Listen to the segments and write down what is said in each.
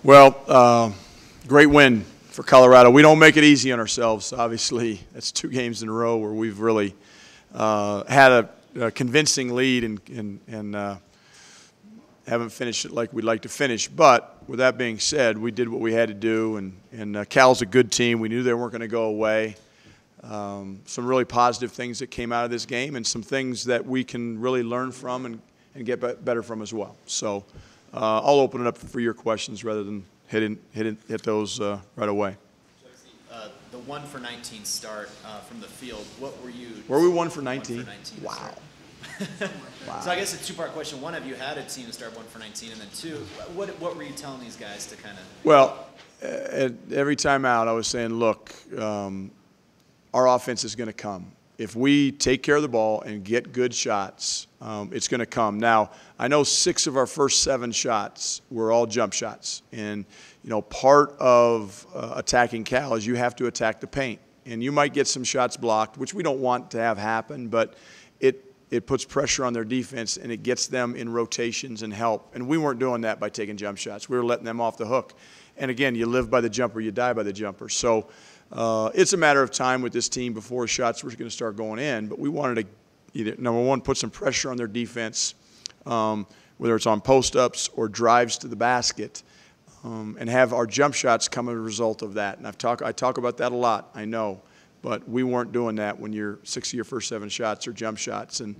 Well, great win for Colorado. We don't make it easy on ourselves, obviously. That's 2 games in a row where we've really had a convincing lead and haven't finished it like we'd like to finish. But with that being said, we did what we had to do, and Cal's a good team. We knew they weren't going to go away. Some really positive things that came out of this game and some things that we can really learn from and get better from as well. So I'll open it up for your questions rather than hit those right away. The 1 for 19 start from the field, what were you? Were we 1 for 19? 1 for 19 wow. Wow. So I guess it's a 2-part question. One, have you had a team to start 1 for 19? And then 2, what were you telling these guys to kind of? Well, every time out I was saying, look, our offense is going to come. If we take care of the ball and get good shots, it's going to come. Now, I know 6 of our first 7 shots were all jump shots. And, you know, part of attacking Cal is you have to attack the paint. And you might get some shots blocked, which we don't want to have happen, but it puts pressure on their defense and it gets them in rotations and help. And we weren't doing that by taking jump shots. We were letting them off the hook. And, again, you live by the jumper, you die by the jumper. So it's a matter of time with this team before shots were going to start going in. But we wanted to either, number one, put some pressure on their defense, whether it's on post-ups or drives to the basket, and have our jump shots come as a result of that. And I talk about that a lot, I know. But we weren't doing that when your 6 of your first 7 shots are jump shots. And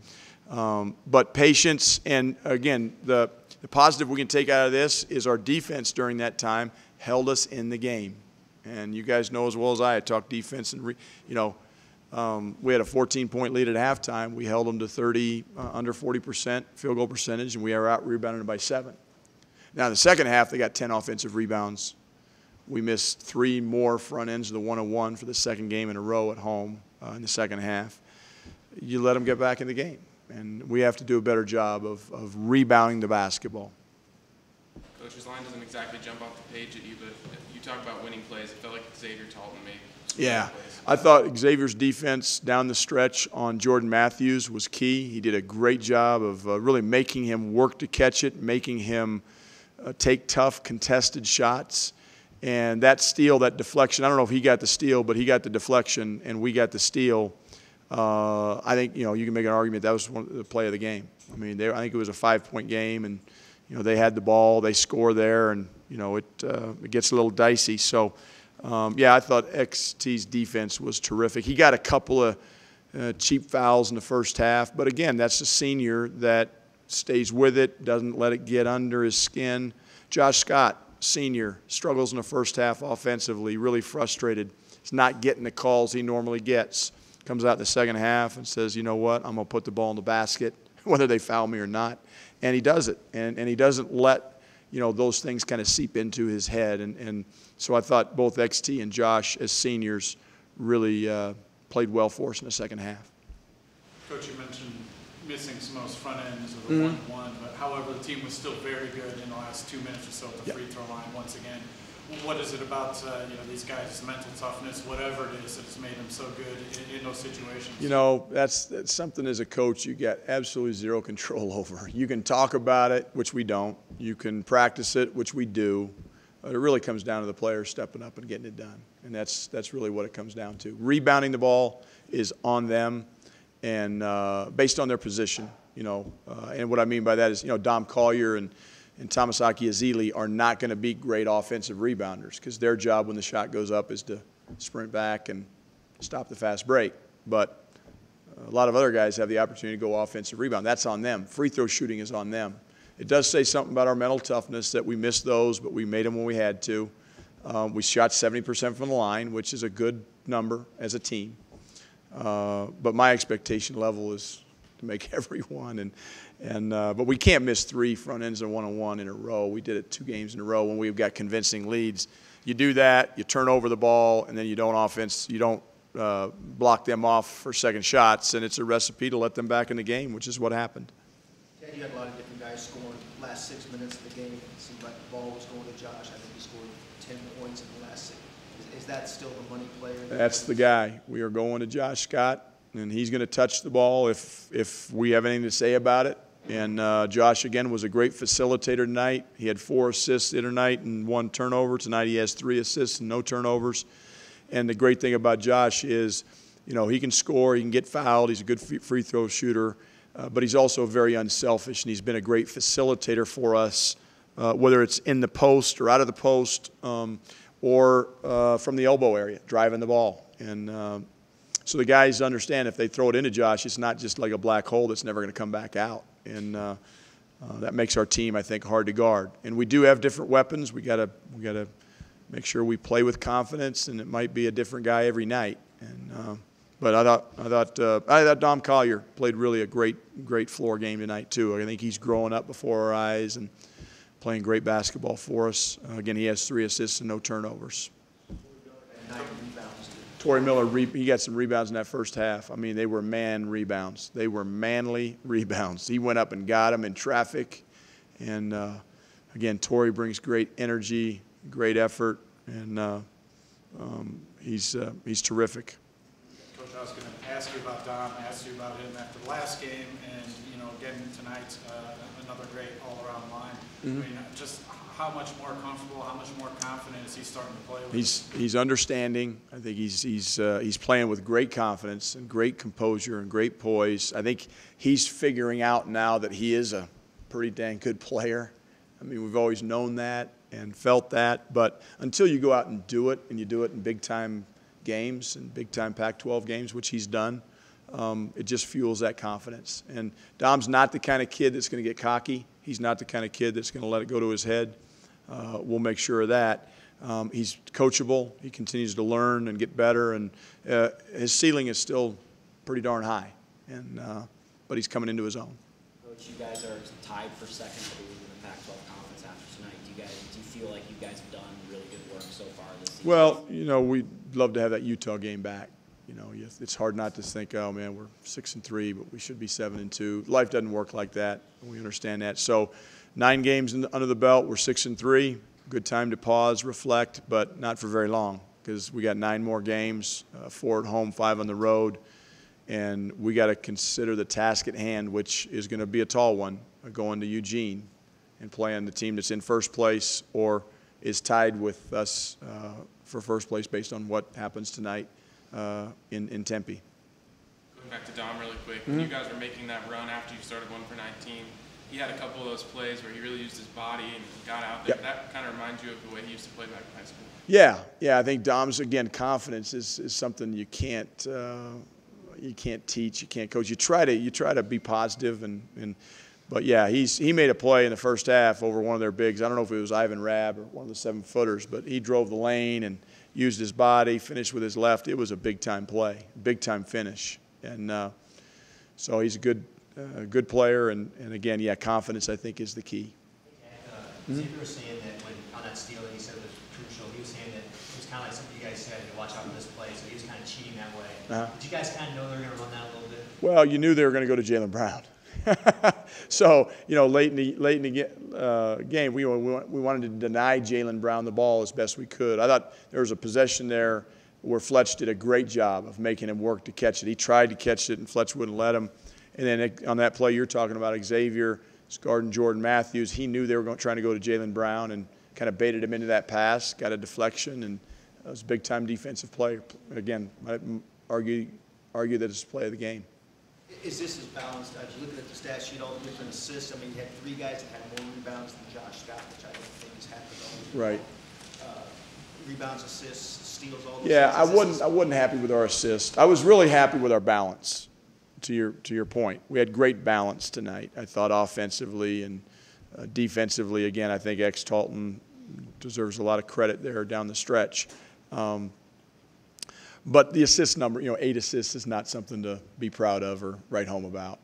but patience, and, again, the positive we can take out of this is our defense during that time held us in the game. And you guys know as well as I talk defense, and we had a 14-point lead at halftime. We held them to under 40% field goal percentage, and we are out rebounded by 7. Now in the second half, they got 10 offensive rebounds. We missed 3 more front ends of the 1-on-1 for the second game in a row at home in the second half. You let them get back in the game, and we have to do a better job of rebounding the basketball. Coach's line doesn't exactly jump off the page at you, but you talk about winning plays. It felt like Xavier Talton made some yeah, plays. I thought Xavier's defense down the stretch on Jordan Matthews was key. He did a great job of really making him work to catch it, making him take tough contested shots. And that steal, that deflection, I don't know if he got the steal, but he got the deflection and we got the steal. I think, you can make an argument that was the play of the game. I mean, I think it was a 5-point game, and, they had the ball, they score there, and, it gets a little dicey. So, I thought XT's defense was terrific. He got a couple of cheap fouls in the first half, but, again, that's a senior that stays with it, doesn't let it get under his skin. Josh Scott, senior, struggles in the first half offensively, really frustrated. He's not getting the calls he normally gets. Comes out in the second half and says, you know what, I'm going to put the ball in the basket, whether they foul me or not. And he does it. And he doesn't let, those things kind of seep into his head. And so I thought both XT and Josh as seniors really played well for us in the second half. Coach, you mentioned missing some of those front ends of the 1-1, but however, the team was still very good in the last 2 minutes or so at the free throw line once again. What is it about these guys' mental toughness, whatever it is, that has made them so good in those situations? That's something as a coach you get absolutely zero control over. You can talk about it, which we don't. You can practice it, which we do. It really comes down to the players stepping up and getting it done, and that's really what it comes down to. Rebounding the ball is on them, and based on their position, and what I mean by that is, Dom Collier and Tomasaki Azili are not going to be great offensive rebounders because their job when the shot goes up is to sprint back and stop the fast break. But a lot of other guys have the opportunity to go offensive rebound. That's on them. Free throw shooting is on them. It does say something about our mental toughness that we missed those, but we made them when we had to. We shot 70% from the line, which is a good number as a team. But my expectation level is to make every one. But we can't miss 3 front ends and 1-on-1 in a row. We did it 2 games in a row when we've got convincing leads. You do that, you turn over the ball, and then you don't block them off for second shots, and it's a recipe to let them back in the game, which is what happened. Ted, you had a lot of different guys scoring last 6 minutes of the game. It seemed like the ball was going to Josh. I think he scored 10 points in the last 6. Is that still the money player? That's the guy. We are going to Josh Scott, and he's going to touch the ball if we have anything to say about it. And Josh, again, was a great facilitator tonight. He had 4 assists the other night and 1 turnover. Tonight he has 3 assists and no turnovers. And the great thing about Josh is, he can score, he can get fouled, he's a good free throw shooter, but he's also very unselfish, and he's been a great facilitator for us, whether it's in the post or out of the post or from the elbow area, driving the ball. And so the guys understand if they throw it into Josh, it's not just like a black hole that's never going to come back out. And that makes our team, I think, hard to guard. And we do have different weapons. We gotta make sure we play with confidence, and it might be a different guy every night. And but I thought Dom Collier played really a great floor game tonight too. I think he's growing up before our eyes and playing great basketball for us. Again, he has 3 assists and no turnovers. Torrey Miller, he got some rebounds in that first half. I mean, they were man rebounds. They were manly rebounds. He went up and got them in traffic. And, again, Torrey brings great energy, great effort, and he's terrific. Coach, I was going to ask you about Dom, ask you about him after the last game, and, again, tonight, another great all-around line. Mm-hmm. I mean, just how much more comfortable, how much more confident is he starting to play with? He's understanding. I think he's playing with great confidence and great composure and great poise. I think he's figuring out now that he is a pretty dang good player. I mean, we've always known that and felt that, but until you go out and do it, and you do it in big-time games and big-time Pac-12 games, which he's done, it just fuels that confidence. And Dom's not the kind of kid that's going to get cocky. He's not the kind of kid that's going to let it go to his head. We'll make sure of that. He's coachable. He continues to learn and get better, and his ceiling is still pretty darn high. And but he's coming into his own. Coach, you guys are tied for second, I believe, in the Pac-12 conference after tonight. Do you feel like you guys have done really good work so far this season? Well, we'd love to have that Utah game back. It's hard not to think, oh man, we're 6-3, but we should be 7-2. Life doesn't work like that. We understand that. So 9 games under the belt, we're 6-3. Good time to pause, reflect, but not for very long, because we got 9 more games, 4 at home, 5 on the road, and we got to consider the task at hand, which is going to be a tall one, going to Eugene and playing the team that's in first place or is tied with us for first place based on what happens tonight in Tempe. Going back to Dom really quick, when you guys were making that run after you started 1 for 19, he had a couple of those plays where he really used his body and got out there. Yep. That kind of reminds you of the way he used to play back in high school. Yeah. I think Dom's, again, confidence is something you can't teach, you can't coach. You try to be positive, but yeah, he made a play in the first half over one of their bigs. I don't know if it was Ivan Rabb or one of the 7-footers, but he drove the lane and used his body, finished with his left. It was a big-time play, big-time finish. And so he's a good player. And again, yeah, confidence, I think, is the key. Xavier was saying that when on that steal that he said was crucial, he was saying that it was kind of like something you guys said, to watch out for this play, so he was kind of cheating that way. Did you guys kind of know they were going to run that a little bit? Well, you knew they were going to go to Jaylen Brown. So, late in the game, we wanted to deny Jaylen Brown the ball as best we could. I thought there was a possession there where Fletch did a great job of making him work to catch it. He tried to catch it, and Fletch wouldn't let him. And then on that play you're talking about, Xavier guarding Jordan Matthews, he knew they were trying to go to Jaylen Brown and kind of baited him into that pass, got a deflection, and it was a big-time defensive play. Again, I argue that it's a play of the game. Is this as balanced? If you look at the stat sheet, all the different assists, I mean, you had 3 guys that had more rebounds than Josh Scott, which I don't think has happened all year. Right. Rebounds, assists, steals, all those Yeah, things. I wasn't happy with our assists. I was really happy with our balance. To your point, we had great balance tonight. I thought offensively and defensively. Again, I think Talton deserves a lot of credit there down the stretch. But the assist number, 8 assists is not something to be proud of or write home about.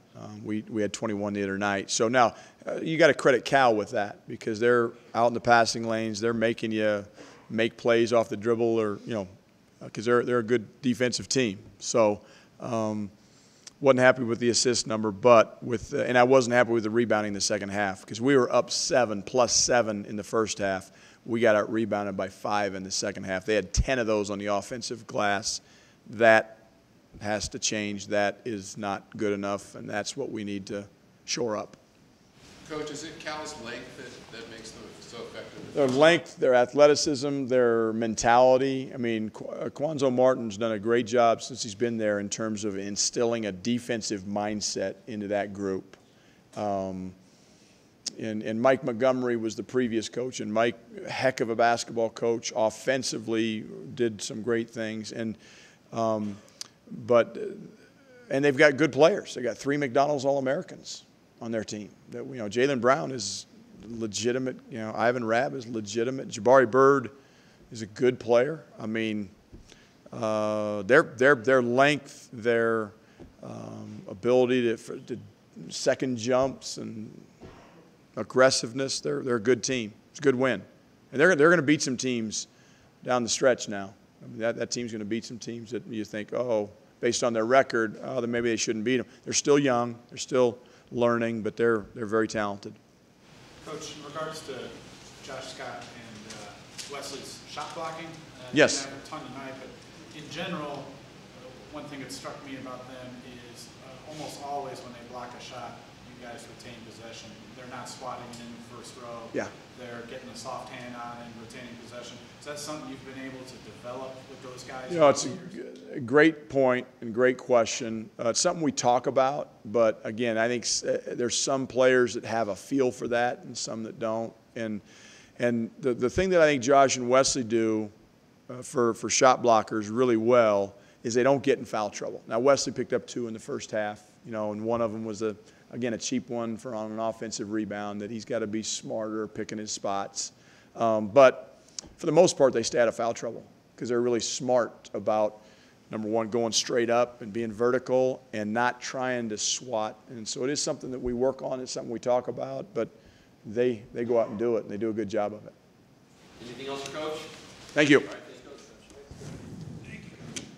We had 21 the other night. So now you got to credit Cal with that, because they're out in the passing lanes. They're making you make plays off the dribble, or because they're a good defensive team. So wasn't happy with the assist number, but and I wasn't happy with the rebounding in the second half, because we were up 7 plus 7 in the first half. We got out rebounded by 5 in the second half. They had 10 of those on the offensive glass. That has to change. That is not good enough, and that's what we need to shore up. Coach, is it Cal's length that makes them so effective? Their length, their athleticism, their mentality. I mean, Quanzo Martin's done a great job since he's been there in terms of instilling a defensive mindset into that group. And Mike Montgomery was the previous coach, and Mike, heck of a basketball coach, offensively did some great things. And they've got good players. They got 3 McDonald's All-Americans on their team. That, you know, Jaylen Brown is legitimate. You know, Ivan Rabb is legitimate. Jabari Bird is a good player. I mean, their length, their ability to second jumps and aggressiveness, they're a good team. It's a good win, and they're going to beat some teams down the stretch now. I mean, that team's going to beat some teams that you think, oh, based on their record, then maybe they shouldn't beat them. They're still young. They're still learning, but they're very talented. Coach, in regards to Josh Scott and Wesley's shot blocking, yes. They have a ton tonight, but in general, one thing that struck me about them is almost always when they block a shot, you guys retain possession. They're not swatting it in the first row. Yeah. They're getting a soft hand on it and retaining possession. Is that something you've been able to develop with those guys? You know, it's a great point and great question. It's something we talk about, but again, I think there's some players that have a feel for that and some that don't. And the thing that I think Josh and Wesley do for shot blockers really well is they don't get in foul trouble. Now, Wesley picked up 2 in the first half, you know, and one of them was again, a cheap one on an offensive rebound that he's got to be smarter picking his spots. But for the most part, they stay out of foul trouble because they're really smart about, number one, going straight up and being vertical and not trying to swat. And so it is something that we work on. It's something we talk about, but they go out and do it, and they do a good job of it. Anything else, Coach? Thank you. All right,